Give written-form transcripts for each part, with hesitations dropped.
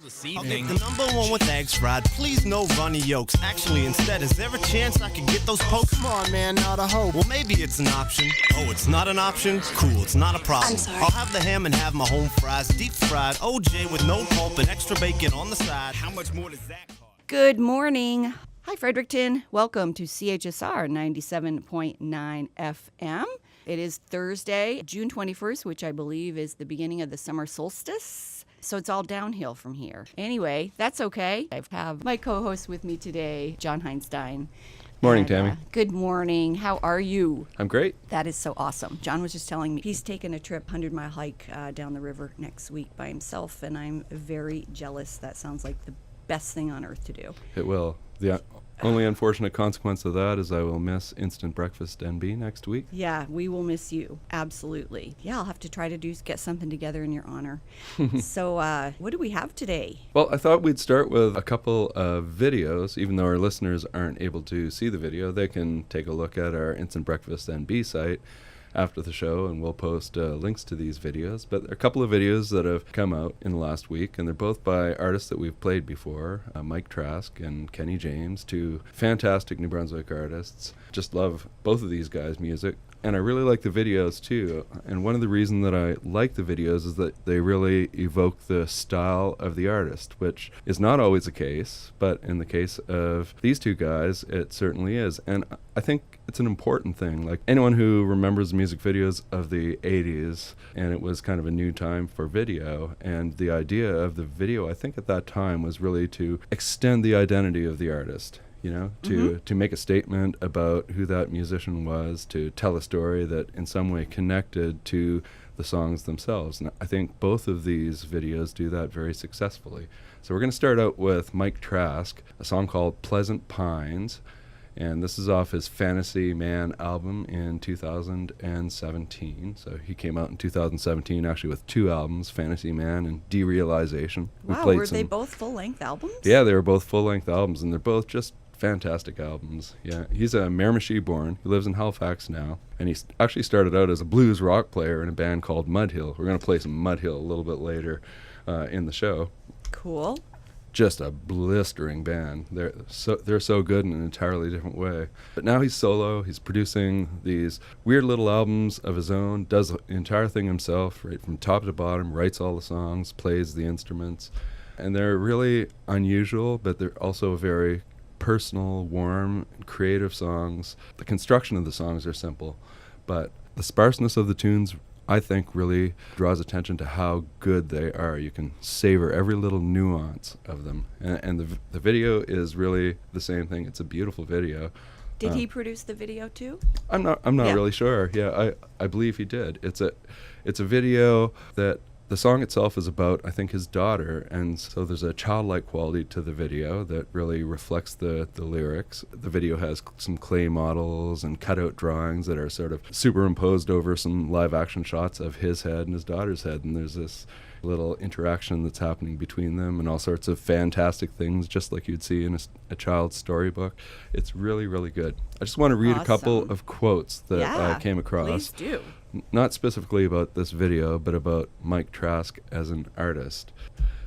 This evening, the number one with eggs fried. Please no runny yolks. Actually, instead, is there a chance I could get those pokes? Come on, man, not a hope. Well, maybe it's an option. Oh, it's not an option? Cool, it's not a problem. I'm sorry. I'll have the ham and have my home fries deep fried. OJ with no pulp and extra bacon on the side. How much more does that cost? Good morning. Hi, Fredericton. Welcome to CHSR 97.9 FM. It is Thursday, June 21st, which I believe is the beginning of the summer solstice. So it's all downhill from here. Anyway, that's okay. I have my co-host with me today, John Heinstein. Morning, Tammie. Good morning. How are you? I'm great. That is so awesome. John was just telling me he's taking a trip, 100-mile hike down the river next week by himself, and I'm very jealous. That sounds like the best thing on earth to do. It will. The only unfortunate consequence of that is I will miss Instant Breakfast NB next week. Yeah, we will miss you. Absolutely. Yeah, I'll have to try to get something together in your honor. So what do we have today? Well, I thought we'd start with a couple of videos. Even though our listeners aren't able to see the video, they can take a look at our Instant Breakfast NB site after the show, and we'll post links to these videos. But there are a couple of videos that have come out in the last week, and they're both by artists that we've played before, Mike Trask and Kenny James, two fantastic New Brunswick artists. Just love both of these guys' music, and I really like the videos too. And one of the reasons that I like the videos is that they really evoke the style of the artist, which is not always the case, but in the case of these two guys, it certainly is. And I think it's an important thing. Like, anyone who remembers music videos of the 80s, and it was kind of a new time for video, and the idea of the video, I think at that time, was really to extend the identity of the artist. You know, to make a statement about who that musician was, to tell a story that in some way connected to the songs themselves. And I think both of these videos do that very successfully. So we're going to start out with Mike Trask, a song called Pleasant Pines. And this is off his Fantasy Man album in 2017. So he came out in 2017 actually with two albums, Fantasy Man and Derealization. Wow, were they both full-length albums? Yeah, they were both full-length albums, and they're both just fantastic albums. Yeah, he's a Miramichi born. He lives in Halifax now, and he actually started out as a blues rock player in a band called Mudhill. We're going to play some Mudhill a little bit later in the show. Cool. Just a blistering band. They're so good in an entirely different way. But now he's solo. He's producing these weird little albums of his own, does the entire thing himself, right from top to bottom, writes all the songs, plays the instruments. And they're really unusual, but they're also very personal, warm, creative songs. The construction of the songs are simple, but the sparseness of the tunes, I think, really draws attention to how good they are. You can savor every little nuance of them. And the video is really the same thing. It's a beautiful video. Did he produce the video too? I'm not really sure. Yeah, I believe he did. It's a video that the song itself is about, I think, his daughter, and so there's a childlike quality to the video that really reflects the lyrics. The video has some clay models and cutout drawings that are sort of superimposed over some live action shots of his head and his daughter's head, and there's this little interaction that's happening between them and all sorts of fantastic things, just like you'd see in a child's storybook. It's really, really good. I just want to read a couple of quotes that I came across. Please do. Not specifically about this video, but about Mike Trask as an artist.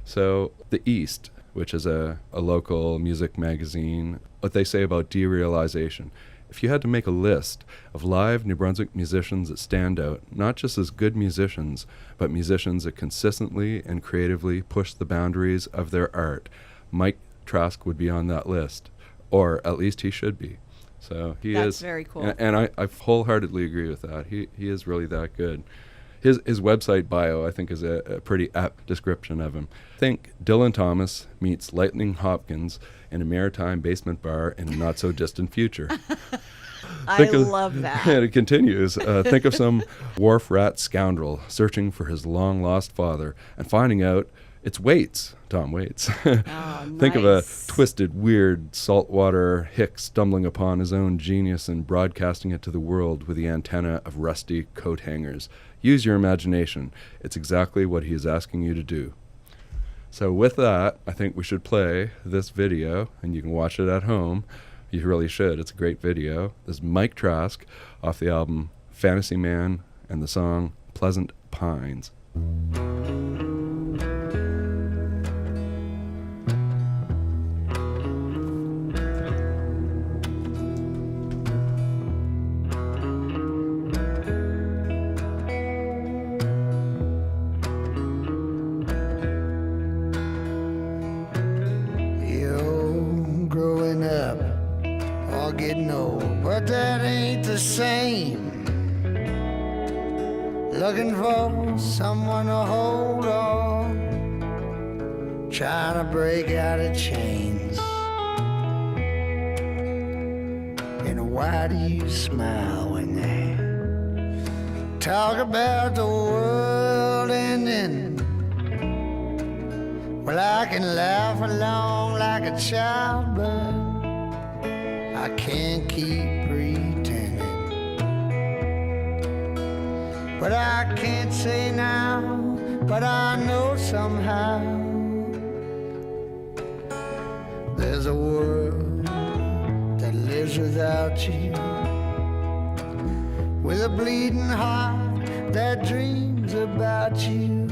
So, The East, which is a local music magazine, what they say about derealization. If you had to make a list of live New Brunswick musicians that stand out, not just as good musicians, but musicians that consistently and creatively push the boundaries of their art, Mike Trask would be on that list, or at least he should be. So That's very cool. And I wholeheartedly agree with that. He is really that good. His website bio, I think, is a pretty apt description of him. Think Dylan Thomas meets Lightning Hopkins in a maritime basement bar in a not-so-distant future. I love that. And it continues. Think of some wharf rat scoundrel searching for his long-lost father and finding out it's Waits, Tom Waits. Think of a twisted, weird, saltwater hick stumbling upon his own genius and broadcasting it to the world with the antenna of rusty coat hangers. Use your imagination. It's exactly what he is asking you to do. So with that, I think we should play this video, and you can watch it at home. You really should. It's a great video. This is Mike Trask off the album Fantasy Man and the song Pleasant Pines. but that ain't the same. Looking for someone to hold on, trying to break out of chains. And why do you smile when they talk about the world ending? Well, I can laugh along like a child, but I can't keep pretending. But I can't say now, but I know somehow there's a world that lives without you, with a bleeding heart that dreams about you.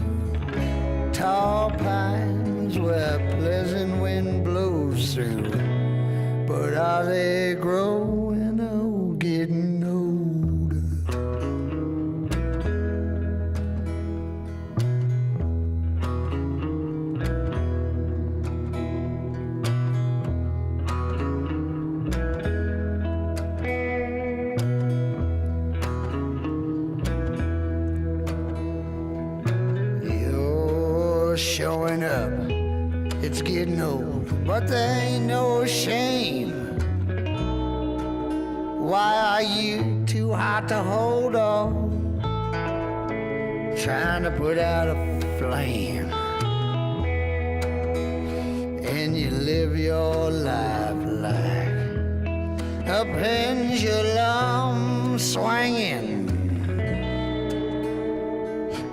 Tall pines where pleasant wind blows through, but are they growing or getting older? Showing up, it's getting old, but there ain't no shame. Why are you too hot to hold on, trying to put out a flame? And you live your life like a pendulum swinging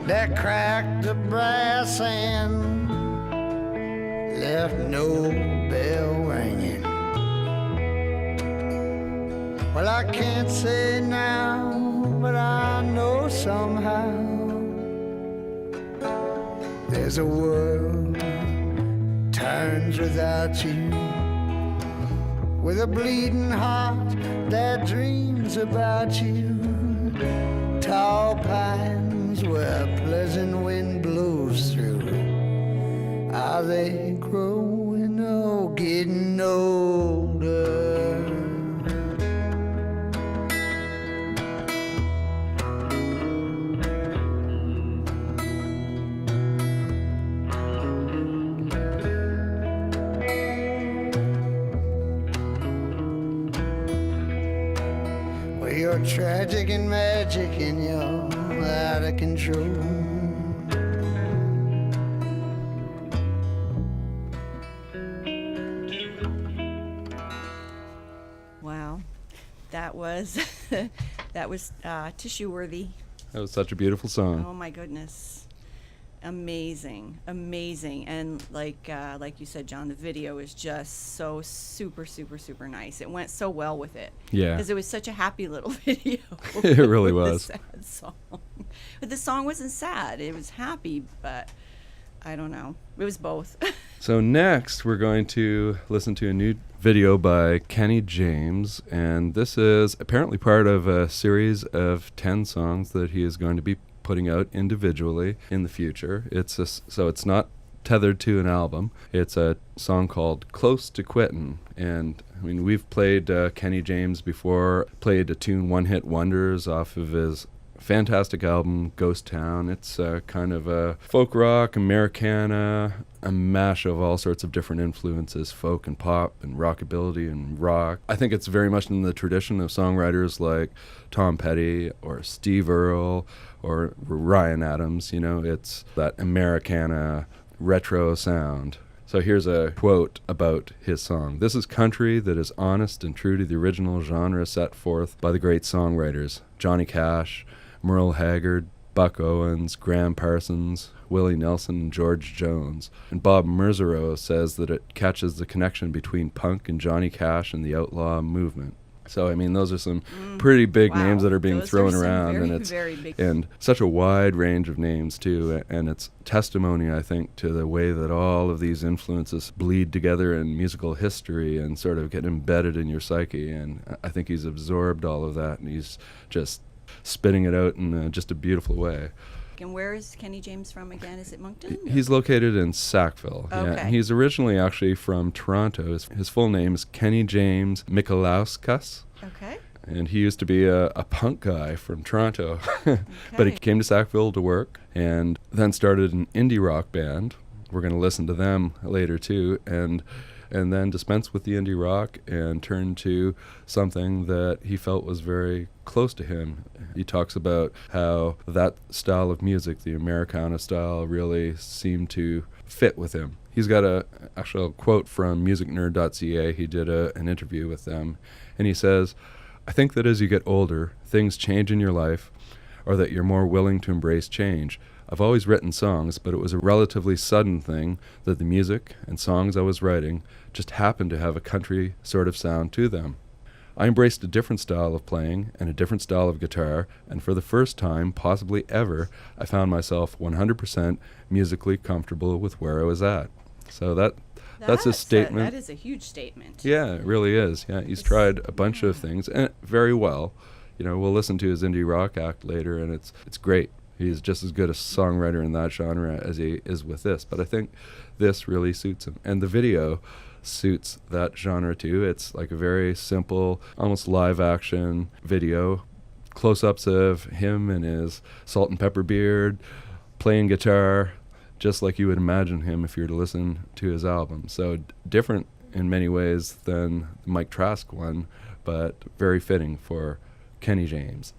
that cracked the brass and left no bell ringing. Well, I can't say now, but I know somehow there's a world turns without you, with a bleeding heart that dreams about you. Tall pines where a pleasant wind blows through, are they growing or getting older? Well, you're tragic and magic and you're out of control. Wow, that was tissue worthy. That was such a beautiful song. Oh my goodness, amazing, and like you said, John, the video is just so super nice. It went so well with it. Yeah, because it was such a happy little video. It really was. The sad song, but the song wasn't sad. It was happy, but I don't know. It was both. So next, we're going to listen to a new video by Kenny James, and this is apparently part of a series of 10 songs that he is going to be putting out individually in the future. So it's not tethered to an album. It's a song called Close to Quittin', and I mean, we've played Kenny James before, played a tune One Hit Wonders off of his fantastic album Ghost Town. It's kind of a folk rock, Americana, a mash of all sorts of different influences, folk and pop and rockabilly and rock. I think it's very much in the tradition of songwriters like Tom Petty or Steve Earle or Ryan Adams. You know, it's that Americana retro sound. So here's a quote about his song. "This is country that is honest and true to the original genre set forth by the great songwriters Johnny Cash, Merle Haggard, Buck Owens, Graham Parsons, Willie Nelson, and George Jones." And Bob Merzero says that it catches the connection between punk and Johnny Cash and the outlaw movement. So, I mean, those are some pretty big names that are being thrown around, very, and it's very big. And such a wide range of names too, and it's testimony, I think, to the way that all of these influences bleed together in musical history and sort of get embedded in your psyche. And I think he's absorbed all of that, and he's just spitting it out in just a beautiful way. And where is Kenny James from again? Is it Moncton? He's located in Sackville. Okay. Yeah. He's originally actually from Toronto. His full name is Kenny James Michalauskas. Okay. And he used to be a punk guy from Toronto, but he came to Sackville to work and then started an indie rock band. We're going to listen to them later too, and then dispensed with the indie rock and turned to something that he felt was very close to him. He talks about how that style of music, the Americana style, really seemed to fit with him. He's got a actual quote from musicnerd.ca. He did an interview with them, and he says, "I think that as you get older, things change in your life, or that you're more willing to embrace change. I've always written songs, but it was a relatively sudden thing that the music and songs I was writing just happened to have a country sort of sound to them. I embraced a different style of playing and a different style of guitar, and for the first time, possibly ever, I found myself 100% musically comfortable with where I was at." So that's a statement. That is a huge statement. Yeah, it really is. Yeah, he's tried a bunch of things, and very well. You know, we'll listen to his indie rock act later, and it's great. He's just as good a songwriter in that genre as he is with this. But I think this really suits him. And the video suits that genre too. It's like a very simple, almost live action video. Close-ups of him and his salt and pepper beard, playing guitar, just like you would imagine him if you were to listen to his album. So different in many ways than the Mike Trask one, but very fitting for Kenny James.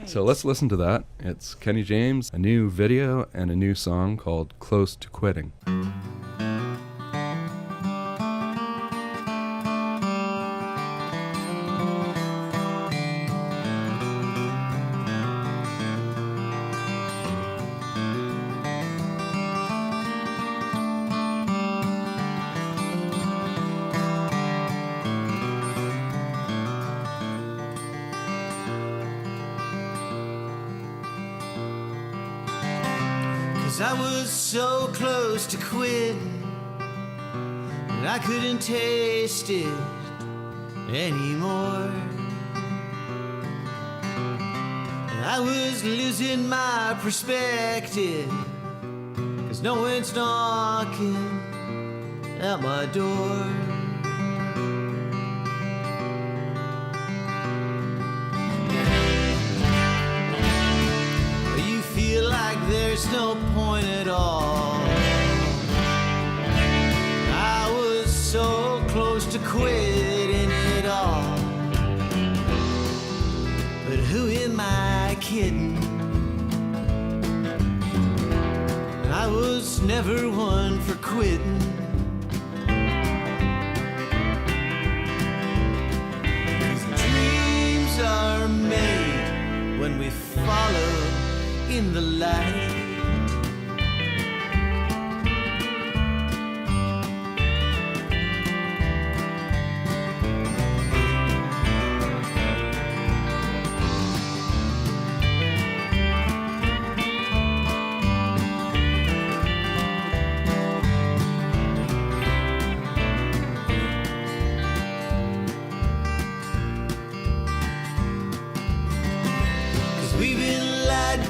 So let's listen to that. It's Kenny James, a new video and a new song called Close to Quitting. 'Cause I was so close to quitting, and I couldn't taste it anymore. And I was losing my perspective, 'cause no one's knocking at my door. There's no point at all. I was so close to quitting it all. But who am I kidding? I was never one for quitting. 'Cause dreams are made when we follow in the light.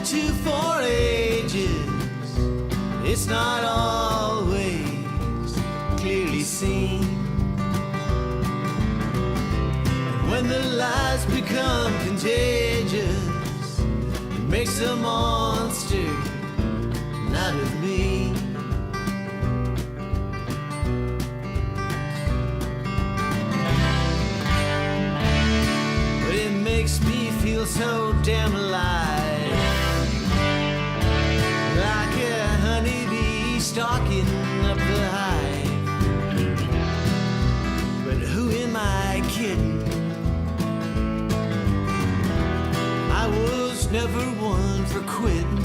To for ages, it's not always clearly seen. And when the lies become contagious, it makes a monster out of me. But it makes me feel so damn alive. Stalking up the hive. But who am I kidding? I was never one for quitting.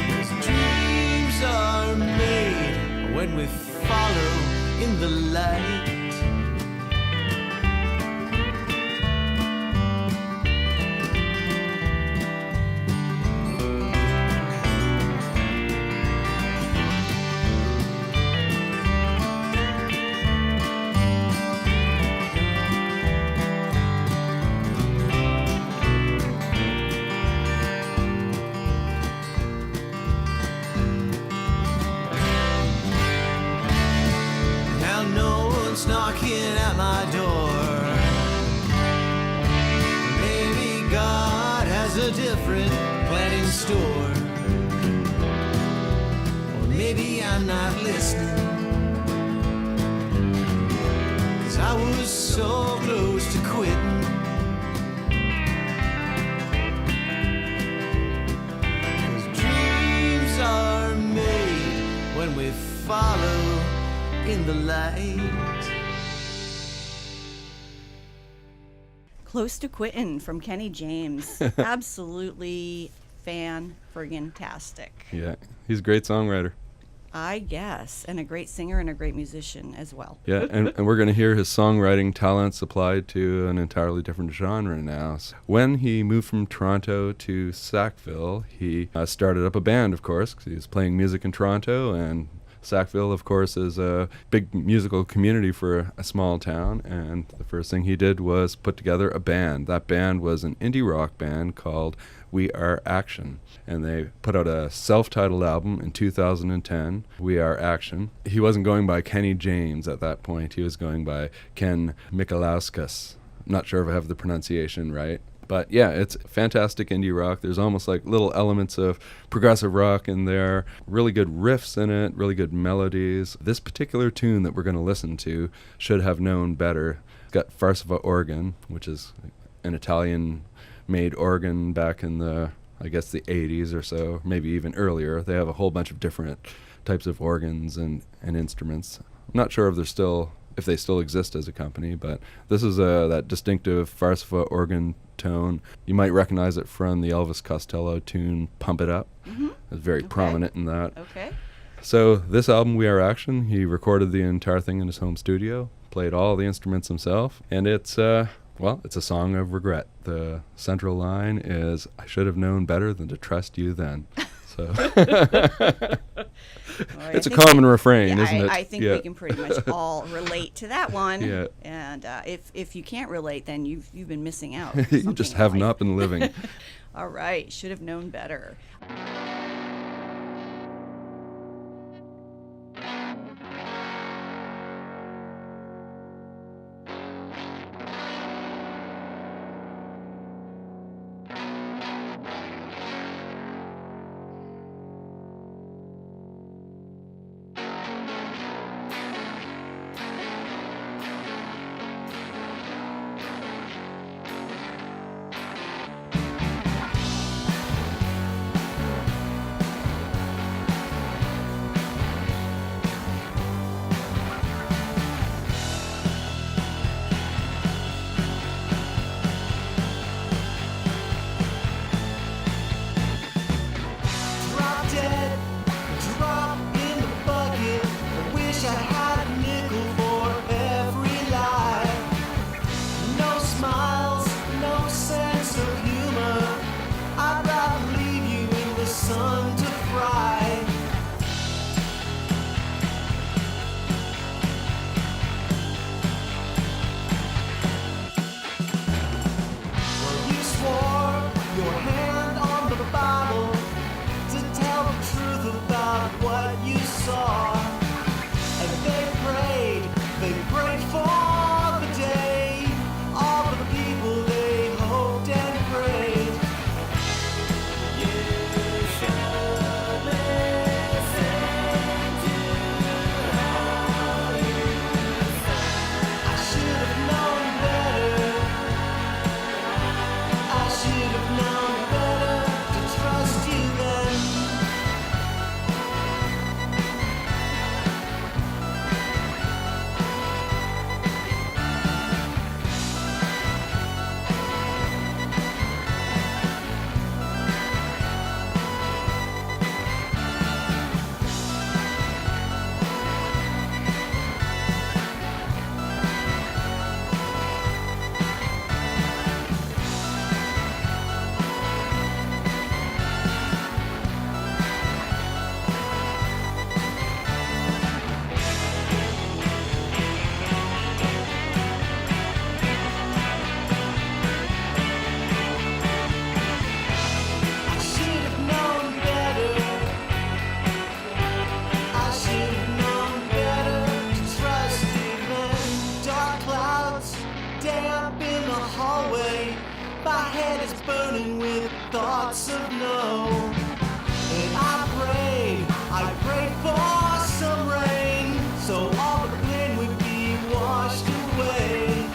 'Cause dreams are made when we follow in the light. God has a different plan in store. Or maybe I'm not listening, 'cause I was so close to quitting. 'Cause dreams are made when we follow in the light. Close to Quittin from Kenny James. Absolutely fan-friggin-tastic. Yeah, he's a great songwriter. I guess, and a great singer and a great musician as well. Yeah, and we're going to hear his songwriting talents applied to an entirely different genre now. So when he moved from Toronto to Sackville, he started up a band, of course, because he was playing music in Toronto, and Sackville, of course, is a big musical community for a small town, and the first thing he did was put together a band. That band was an indie rock band called We Are Action, and they put out a self-titled album in 2010, We Are Action. He wasn't going by Kenny James at that point. He was going by Ken Michalauskas. I'm not sure if I have the pronunciation right. But yeah, it's fantastic indie rock. There's almost like little elements of progressive rock in there, really good riffs in it, really good melodies. This particular tune that we're going to listen to, Should Have Known Better, it's got farcifa organ, which is an Italian-made organ back in the, I guess, the 80s or so, maybe even earlier. They have a whole bunch of different types of organs and instruments. I'm not sure if they still exist as a company, but this is that distinctive farcifa organ tone. You might recognize it from the Elvis Costello tune Pump It Up. Mm-hmm. It's very prominent in that. Okay. So this album, We Are Action, he recorded the entire thing in his home studio, played all the instruments himself, and it's a song of regret. The central line is, I should have known better than to trust you then. So it's a common refrain, isn't it? I think we can pretty much all relate to that one. Yeah. And if you can't relate, then you've been missing out. You just have not been living. All right, should have known better. eyes burning with thoughts of no. And I pray for some rain, so all the pain would be washed away.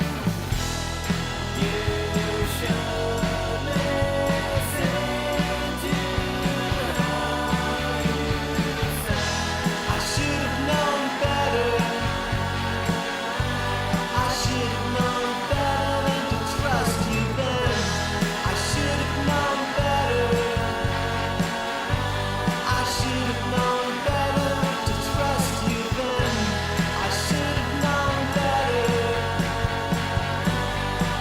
You should listen to how you sound. I should have known better. I should have known better than to trust you then. I should have known better. I should have known better than to trust you then. I should have known better.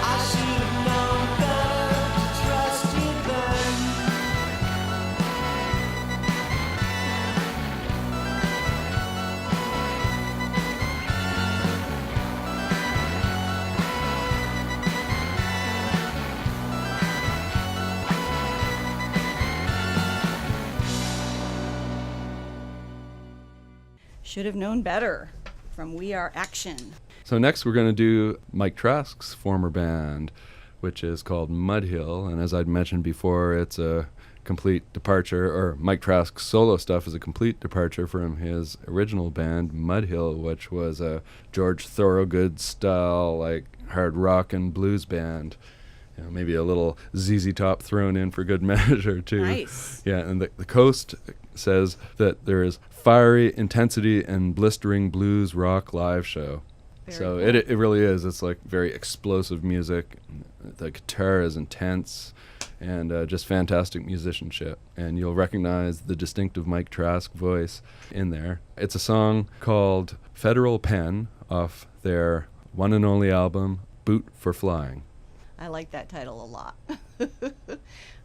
I should have known better to trust you then. Should have known better from We Are Action. So next we're going to do Mike Trask's former band, which is called Mudhill. And as I'd mentioned before, it's a complete departure, or Mike Trask's solo stuff is a complete departure from his original band, Mudhill, which was a George Thorogood style, like hard rock and blues band. You know, maybe a little ZZ Top thrown in for good measure too. Nice. Yeah, and the Coast says that there is fiery intensity and blistering blues rock live show. Very So cool. it really is. It's like very explosive music. The guitar is intense and just fantastic musicianship. And you'll recognize the distinctive Mike Trask voice in there. It's a song called Federal Pen off their one and only album, Boot for Flying. I like that title a lot.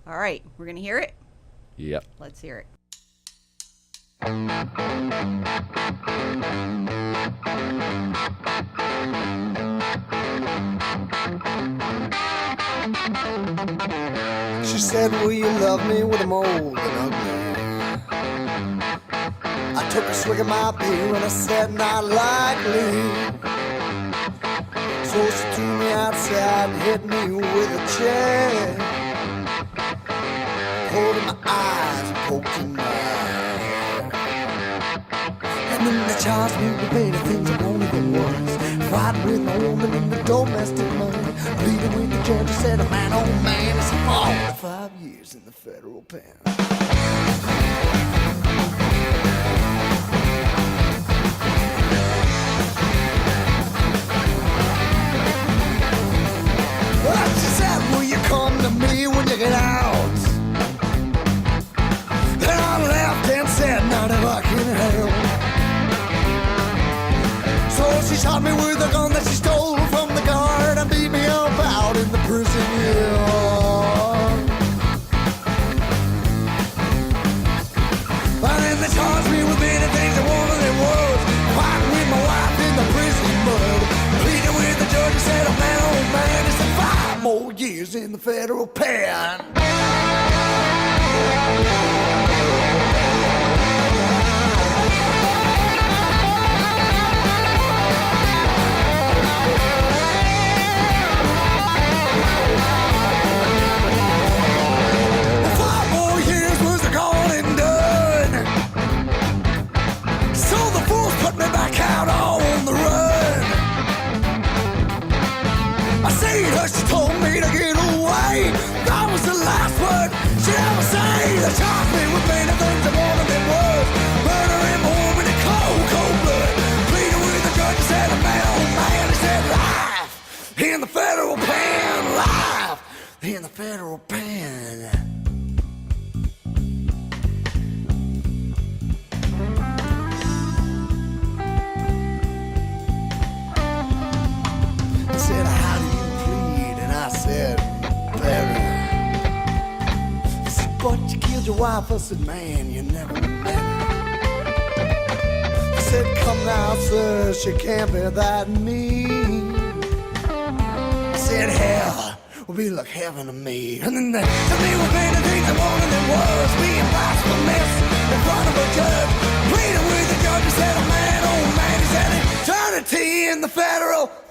All right, we're going to hear it? Yep. Let's hear it. She said, will you love me with a mold and ugly? I took a swig of my beer and I said, not likely. So she threw me outside and hit me with a chair. Pulled in my eyes and poked in my eye. And then they charged me with many things I won't even was. Fighting with my woman in the domestic money. Pleading with the judge, I said, a man, oh man, it's 45 years in the federal pen. Well, she said, will you come to me when you get out? Then I laughed and said, not if I can help. So she shot me with a gun that she stole from the guard and beat me up out in the prison yard. And then they charged me with many things, and one of them was fighting with my wife in the prison mud. Pleading with the judge and said, oh man, it's 5 more years in the federal pen. Out on the run. I seen her, she told me to get away. That was the last word she'd ever say. They charged me with many things and one of them was murdering my woman in cold, cold blood. Pleading with the judge, he said, man, oh man, he said, life in the federal pen, life in the federal pen. Said, how do you plead? And I said, better. He said, but you killed your wife. I said, man, you never met her. He said, come now, sir, she can't be that mean. I said, hell will be like heaven to me. And then they told me what many things and one of them was being blasphemous in front of a judge. Pleading with the judge, he said, oh man, he said, eternity in the federal pen.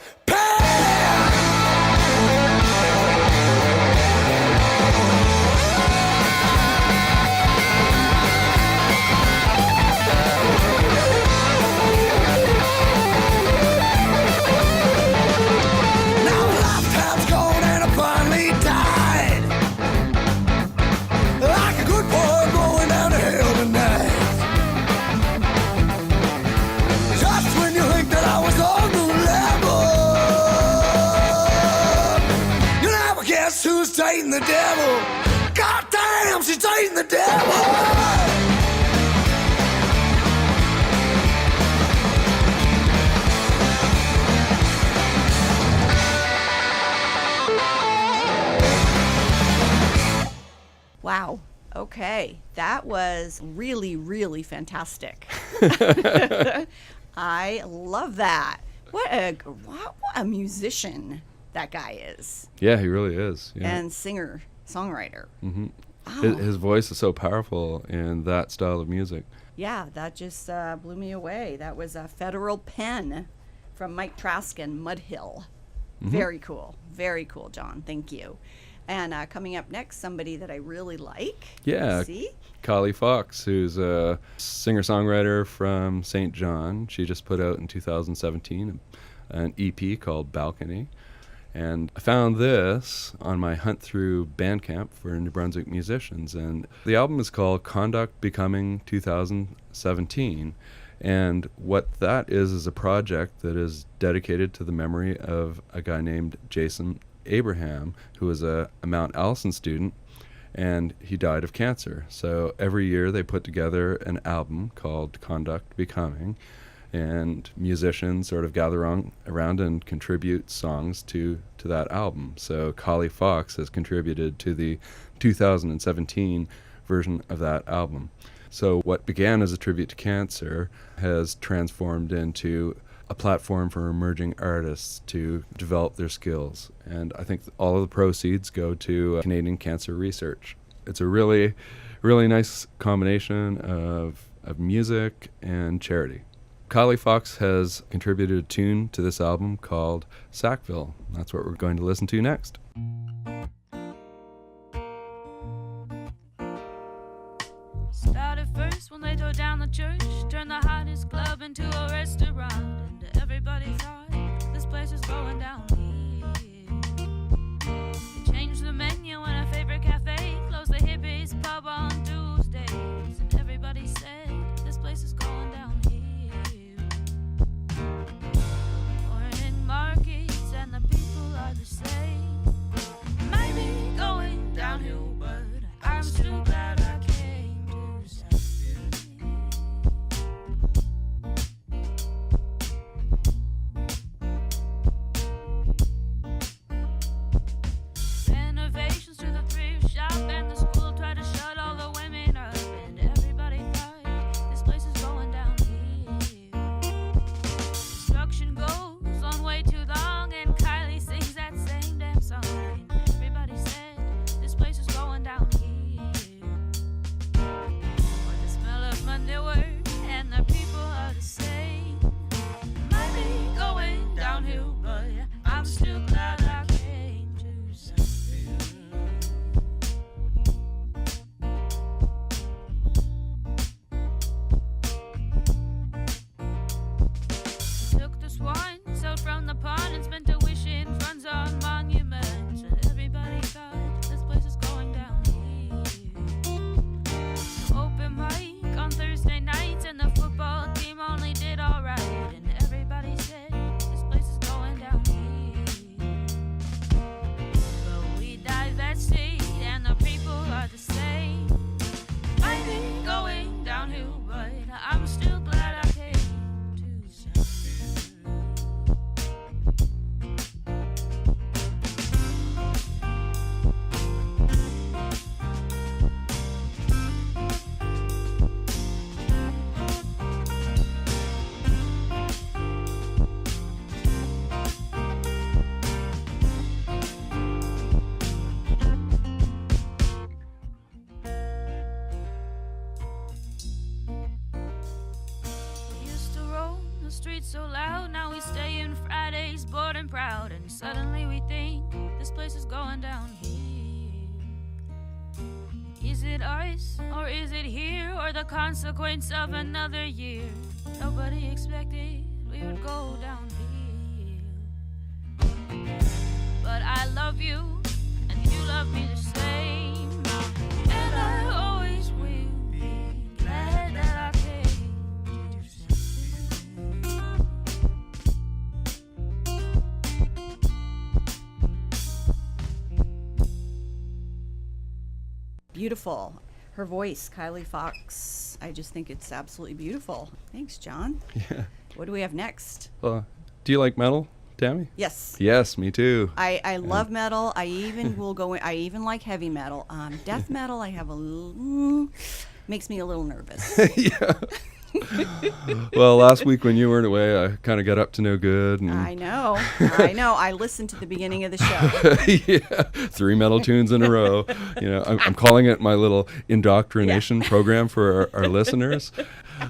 the devil. God damn, she's eating the devil. Wow. Okay. That was really, really fantastic. I love that. What a musician that guy is. Yeah, he really is. Yeah. And singer, songwriter. Mm-hmm. Oh. His voice is so powerful in that style of music. Yeah, that just blew me away. That was a Federal Pen from Mike Trask and Mudhill. Mm-hmm. Very cool. Very cool, John. Thank you. And coming up next, somebody that I really like. Yeah, See? Kylie Fox, who's a singer-songwriter from St. John. She just put out in 2017 an EP called Balcony. And I found this on my hunt through Bandcamp for New Brunswick musicians. And the album is called Conduct Becoming 2017. And what that is a project that is dedicated to the memory of a guy named Jason Abraham, who was a Mount Allison student, and he died of cancer. So every year they put together an album called Conduct Becoming, and musicians sort of gather around and contribute songs to that album. So Kylie Fox has contributed to the 2017 version of that album. So what began as a tribute to cancer has transformed into a platform for emerging artists to develop their skills. And I think all of the proceeds go to Canadian Cancer Research. It's a really, really nice combination of music and charity. Kylie Fox has contributed a tune to this album called Sackville. That's what we're going to listen to next. Started first when they tore down the church, turned the hottest club into a restaurant, and everybody thought this place was going down here. They changed the menu in a favorite cafe, closed the hippies pub on Tuesdays, and everybody said this place is going down here. Morning markets and the people are the same. Might be going downhill, but I'm still glad I came. Renovations to the thrift shop and the school tried to shut all the women up, and everybody thought this place is going down here. Construction goes on way too long, and Kylie sings that same damn song, and everybody said this place is going down here. Or the smell of Monday work and the people are the same. Might be going downhill, but I'm still glad I came to Sackville. Took the swans out from the pond and spent tuition funds on monuments, and everybody thought this place is going down here. Open mic on Thursday nights, and the football team only did alright, and everybody said this place is going down here. But we divested, and the people are the same. Might be going downhill, but I'm still glad I came to Sackville. We used to roam the streets so loud, now we stay in Fridays bored and proud, and suddenly we think this place is going down here. Is it us, or is it here, or the consequence of another year? Nobody expected we would go down here. But I love you, and you love me the same, and I always will be glad that I came to Sackville. Beautiful. Her voice, Kylie Fox, I just think it's absolutely beautiful. Thanks, John. Yeah. What do we have next? Well, do you like metal, Tammie? Yes. Yes, me too. I love metal. I even will go in, I even like heavy metal. Death metal, I have a little, makes me a little nervous. Yeah. Well, last week when you weren't away, I kind of got up to no good. And I know. I listened to the beginning of the show. yeah, 3 metal tunes in a row. You know, I'm calling it my little indoctrination program for our listeners.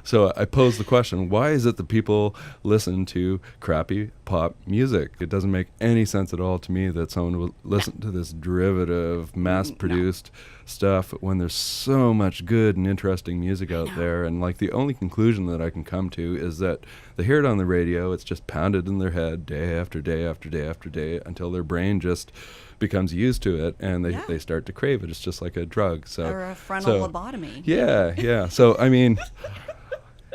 So I posed the question, why is it that people listen to crappy pop music? It doesn't make any sense at all to me that someone would listen to this derivative, mass-produced stuff when there's so much good and interesting music out there. And like the only conclusion that I can come to is that they hear it on the radio, it's just pounded in their head day after day after day after day until their brain just becomes used to it and they start to crave it. It's just like a drug. So, or a frontal lobotomy. Yeah. So, I mean,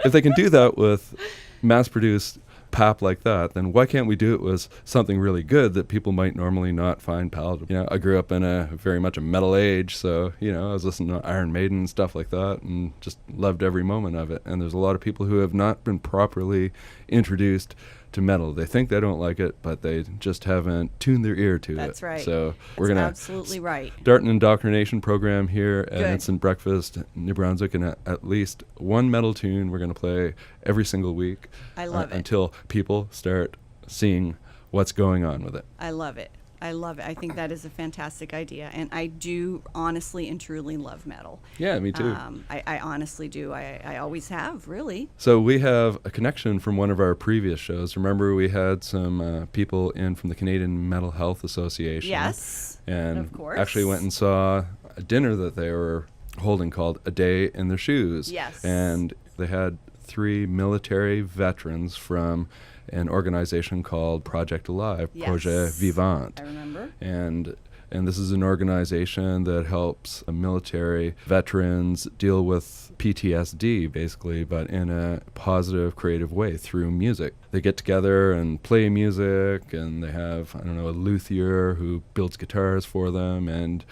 if they can do that with mass-produced pop like that, then why can't we do it with something really good that people might normally not find palatable? You know, I grew up in a very much a metal age, so, you know, I was listening to Iron Maiden and stuff like that and just loved every moment of it. And there's a lot of people who have not been properly introduced to metal. They think they don't like it, but they just haven't tuned their ear to it. That's right. So That's we're going to absolutely right. start an indoctrination program here at Good. Instant Breakfast, New Brunswick, and at least one metal tune we're going to play every single week. I love it. Until people start seeing what's going on with it. I love it. I think that is a fantastic idea. And I do honestly and truly love metal. Yeah, me too. I honestly do. I always have, really. So we have a connection from one of our previous shows. Remember, we had some people in from the Canadian Mental Health Association. Yes, And of course. actually went and saw a dinner that they were holding called A Day in Their Shoes. Yes. And they had 3 military veterans from an organization called Project Alive, Yes. Projet Vivant. I remember. And this is an organization that helps military veterans deal with PTSD, basically, but in a positive, creative way through music. They get together and play music, and they have, a luthier who builds guitars for them, and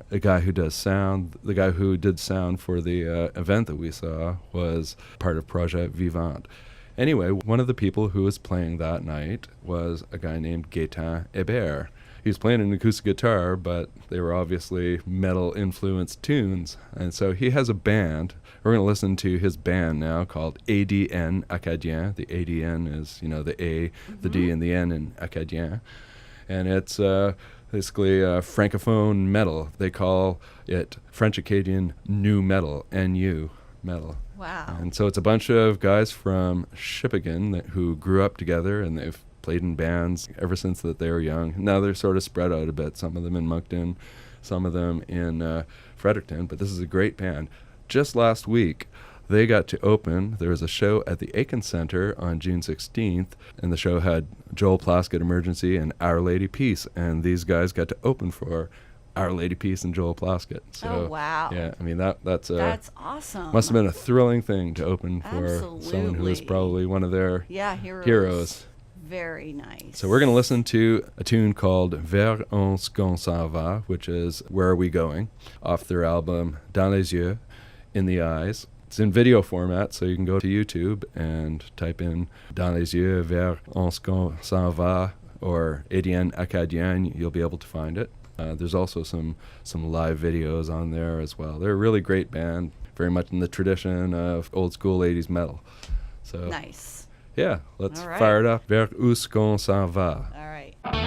a guy who does sound. The guy who did sound for the event that we saw was part of Projet Vivant. Anyway, one of the people who was playing that night was a guy named Gaetan Hebert. He was playing an acoustic guitar, but they were obviously metal-influenced tunes. And so he has a band. We're going to listen to his band now called ADN Acadien. The ADN is, the A, the D, and the N in Acadien. And it's basically francophone metal. They call it French Acadian new metal, NU metal. Wow. And so it's a bunch of guys from Shippagan who grew up together, and they've played in bands ever since that they were young. Now they're sort of spread out a bit, some of them in Moncton, some of them in Fredericton, but this is a great band. Just last week, they got to open. There was a show at the Aiken Centre on June 16th, and the show had Joel Plaskett Emergency and Our Lady Peace, and these guys got to open for Our Lady Peace and Joel Plaskett. So, oh, wow. Yeah, that's awesome. Must have been a thrilling thing to open for someone who was Absolutely. probably one of their heroes. Very nice. So we're going to listen to a tune called Vers un squ'on s'en va, which is Where Are We Going, off their album Dans les Yeux, In the Eyes. It's in video format, so you can go to YouTube and type in Dans les Yeux, Vers un squ'on s'en va, or ADN Acadien. You'll be able to find it. There's also some live videos on there as well. They're a really great band, very much in the tradition of old school 80s metal. So Nice. yeah, let's All right. fire it up. Vers où squ'on s'en va. All right. Vers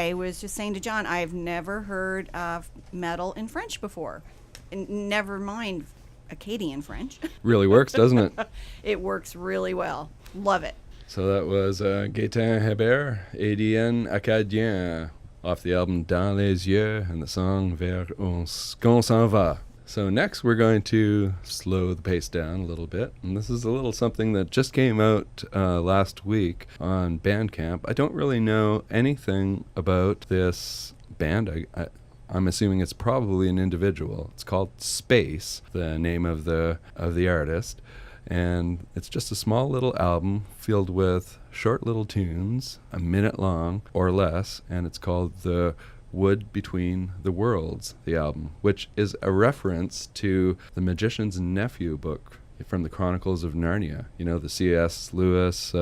I was just saying to John, I've never heard of metal in French before. Never mind Acadian French. Really works, doesn't it? It works really well. Love it. So that was Gaetan Hebert, ADN Acadien, off the album Dans les Yeux, and the song Vers squ'on s'en va. So next we're going to slow the pace down a little bit, and this is a little something that just came out last week on Bandcamp. I don't really know anything about this band. I'm assuming it's probably an individual. It's called Space, the name of the artist, and it's just a small little album filled with short little tunes, a minute long or less, and it's called The Wood Between the Worlds, the album, which is a reference to the Magician's Nephew book from the Chronicles of Narnia, you know, the C.S. Lewis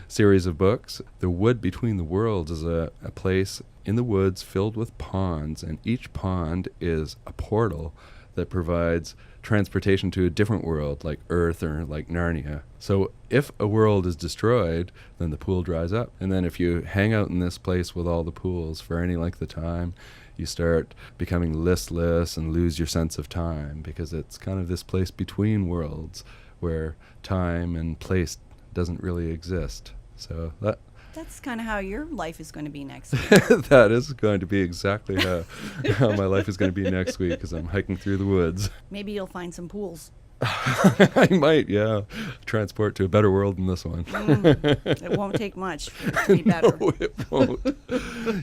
series of books. The Wood Between the Worlds is a place in the woods filled with ponds, and each pond is a portal that provides transportation to a different world, like Earth or like Narnia. So if a world is destroyed, then the pool dries up. And then if you hang out in this place with all the pools for any length of time, you start becoming listless and lose your sense of time, because it's kind of this place between worlds where time and place doesn't really exist. So that's kind of how your life is going to be next week. that is going to be exactly how my life is going to be next week, because I'm hiking through the woods. Maybe you'll find some pools. I might, yeah. Transport to a better world than this one. It won't take much for it to be better. No, it won't.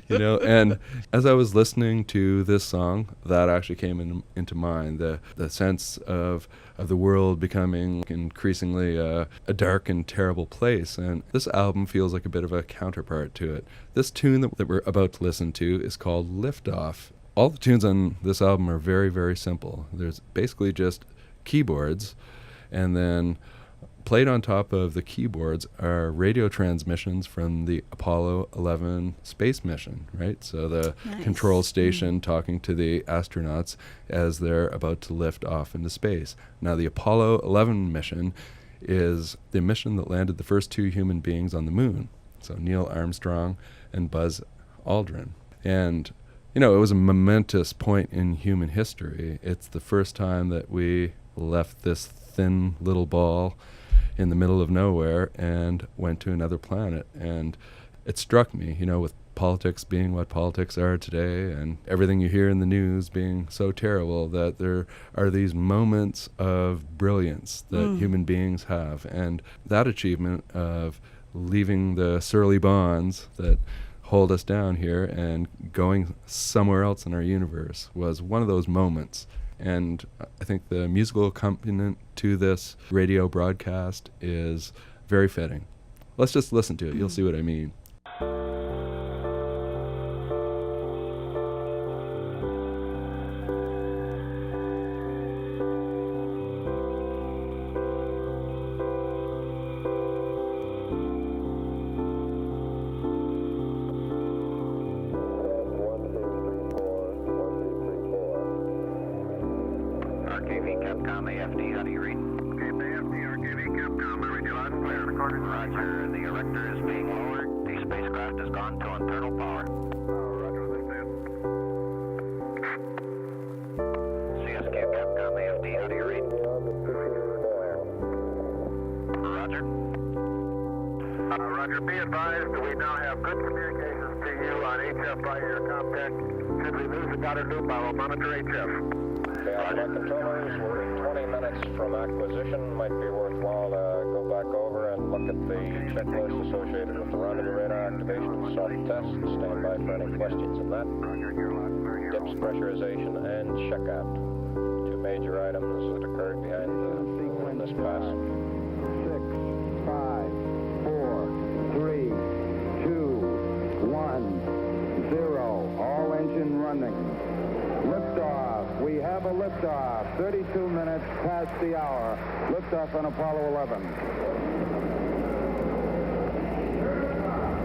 You know, and as I was listening to this song, that actually came into mind, the sense of the world becoming increasingly a dark and terrible place. And this album feels like a bit of a counterpart to it. This tune that we're about to listen to is called Liftoff. All the tunes on this album are very, very simple. There's basically just keyboards, and then played on top of the keyboards are radio transmissions from the Apollo 11 space mission, right? So the control station talking to the astronauts as they're about to lift off into space. Now, the Apollo 11 mission is the mission that landed the first two human beings on the moon, so Neil Armstrong and Buzz Aldrin. And you know, it was a momentous point in human history. It's the first time that we left this thin little ball in the middle of nowhere and went to another planet. And it struck me, you know, with politics being what politics are today and everything you hear in the news being so terrible, that there are these moments of brilliance that human beings have. And that achievement of leaving the surly bonds that hold us down here and going somewhere else in our universe was one of those moments. And I think the musical accompaniment to this radio broadcast is very fitting. Let's just listen to it. You'll see what I mean. Roger, the erector is being lowered. The spacecraft has gone to internal power. Roger, understand. CSQ Capcom AFD, how do you read? Roger. Roger, be advised that we now have good communications to you on HF by your contact. Should we lose the Goddard loop, I will monitor HF. Roger. Controllers, we're 20 minutes from acquisition. Might be worthwhile to go back over and look at the checklist associated with the rendezvous radar activation self-test. Stand by for any questions on that. Dips pressurization and checkout. Two major items that occurred behind this pass. 6, 5, 4, 3, 2, 1, 0. All engine running. Liftoff. We have a liftoff. 32 minutes past the hour. Liftoff on Apollo 11.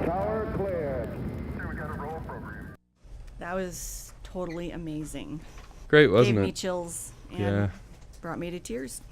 Tower cleared. We got a roll program. That was totally amazing. Great, wasn't Gave it? me chills and Yeah. brought me to tears.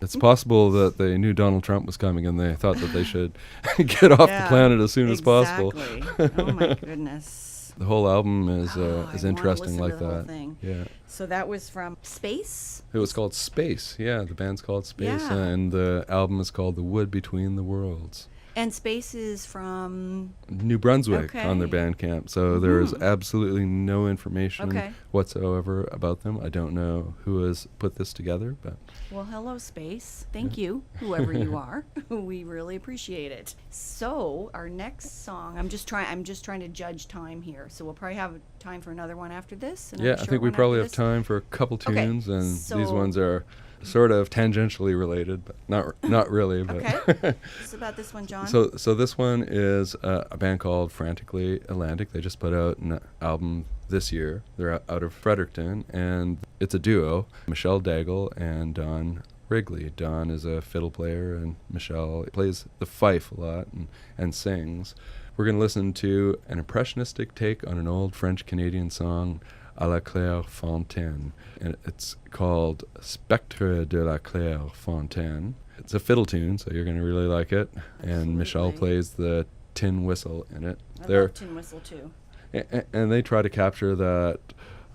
It's possible that they knew Donald Trump was coming and they thought that they should get off the planet as soon as possible. Exactly. Oh my goodness. The whole album is I interesting wanna like listen to the whole that. thing. Yeah. So that was from Space? It was called Space. Yeah, the band's called Space, Yeah. and the album is called The Wood Between the Worlds. And Space is from... New Brunswick on their Okay. Bandcamp. So there's absolutely no information Okay. whatsoever about them. I don't know who has put this together, but Well, hello, Space. Thank you, whoever you are. We really appreciate it. So our next song, I'm just trying to judge time here. So we'll probably have time for another one after this. yeah, I think we probably have time for a couple tunes, and these ones are sort of tangentially related, but not really. But Okay. What's about this one, John? So this one is a band called Frantically Atlantic. They just put out an album this year. They're out of Fredericton, and it's a duo, Michelle Daigle and Don Wrigley. Don is a fiddle player, and Michelle plays the fife a lot and sings. We're going to listen to an impressionistic take on an old French-Canadian song, à la Claire Fontaine, and it's called Spectre de la Claire Fontaine. It's a fiddle tune, so you're going to really like it. And Michelle plays the tin whistle in it. I love tin whistle too. And they try to capture that,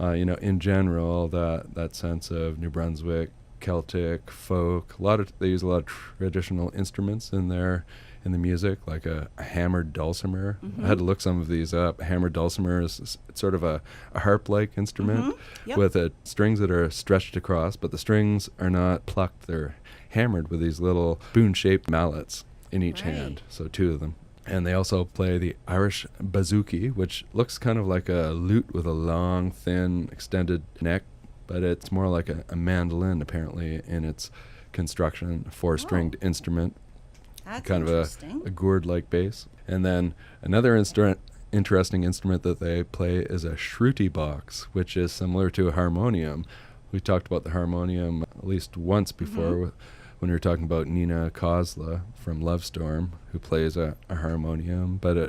in general, that sense of New Brunswick, Celtic, folk. They use a lot of traditional instruments in the music, like a hammered dulcimer. I had to look some of these up. A hammered dulcimer is sort of a harp-like instrument with strings that are stretched across, but the strings are not plucked. They're hammered with these little spoon-shaped mallets in each hand, so 2 of them. And they also play the Irish bouzouki, which looks kind of like a lute with a long, thin, extended neck, but it's more like a mandolin, apparently, in its construction, a 4-stringed instrument. That's kind of interesting. a gourd-like bass. And then another interesting instrument that they play is a shruti box, which is similar to a harmonium. We talked about the harmonium at least once before when we were talking about Nina Kozla from Love Storm, who plays a harmonium. But a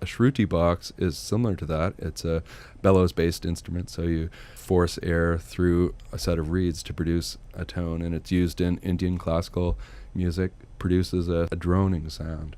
shruti box is similar to that. It's a bellows-based instrument, so you force air through a set of reeds to produce a tone, and it's used in Indian classical music, produces a droning sound.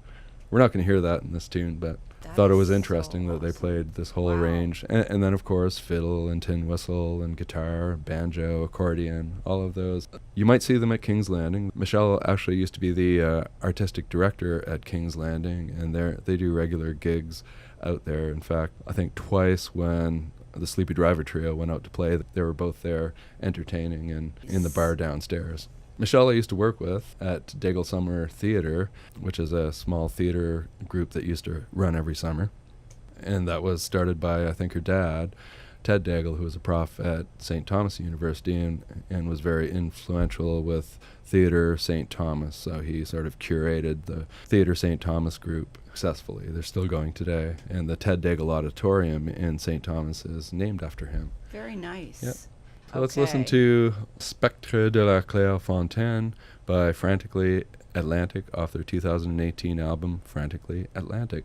We're not going to hear that in this tune, but thought it was interesting that they played this whole range. And then, of course, fiddle and tin whistle and guitar, banjo, accordion, all of those. You might see them at King's Landing. Michelle actually used to be the artistic director at King's Landing, and they do regular gigs out there. In fact, I think twice when the Sleepy Driver Trio went out to play, they were both there entertaining and in the bar downstairs. Michelle I used to work with at Daigle Summer Theatre, which is a small theatre group that used to run every summer. And that was started by, I think, her dad, Ted Daigle, who was a prof at St. Thomas University and was very influential with Theatre St. Thomas. So he sort of curated the Theatre St. Thomas group successfully. They're still going today. And the Ted Daigle Auditorium in St. Thomas is named after him. Very nice. Yep. So let's listen to Spectre de la Claire Fontaine by Frantically Atlantic off their 2018 album, Frantically Atlantic.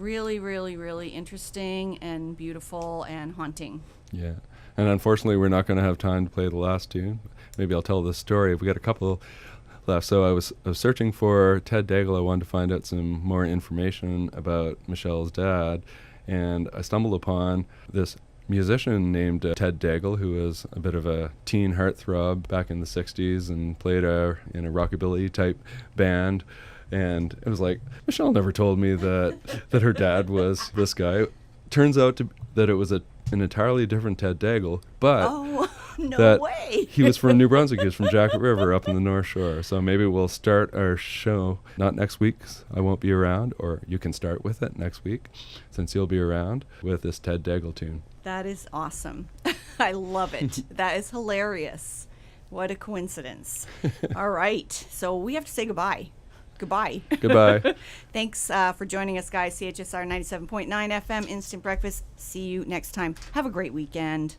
really, really, really interesting and beautiful and haunting. Yeah. And unfortunately, we're not going to have time to play the last tune. Maybe I'll tell this story. We got a couple left. So I was searching for Ted Daigle. I wanted to find out some more information about Michelle's dad. And I stumbled upon this musician named Ted Daigle, who was a bit of a teen heartthrob back in the 60s and played in a rockabilly type band. And it was like, Michelle never told me that her dad was this guy. Turns out that it was an entirely different Ted Daigle, but No way. he was from New Brunswick. He was from Jacket River up in the North Shore. So maybe we'll start our show, not next week, I won't be around, or you can start with it next week, since you'll be around, with this Ted Daigle tune. That is awesome. I love it. That is hilarious. What a coincidence. All right. So we have to say goodbye. Goodbye. Goodbye. Thanks for joining us, guys. CHSR 97.9 FM, Instant Breakfast. See you next time. Have a great weekend.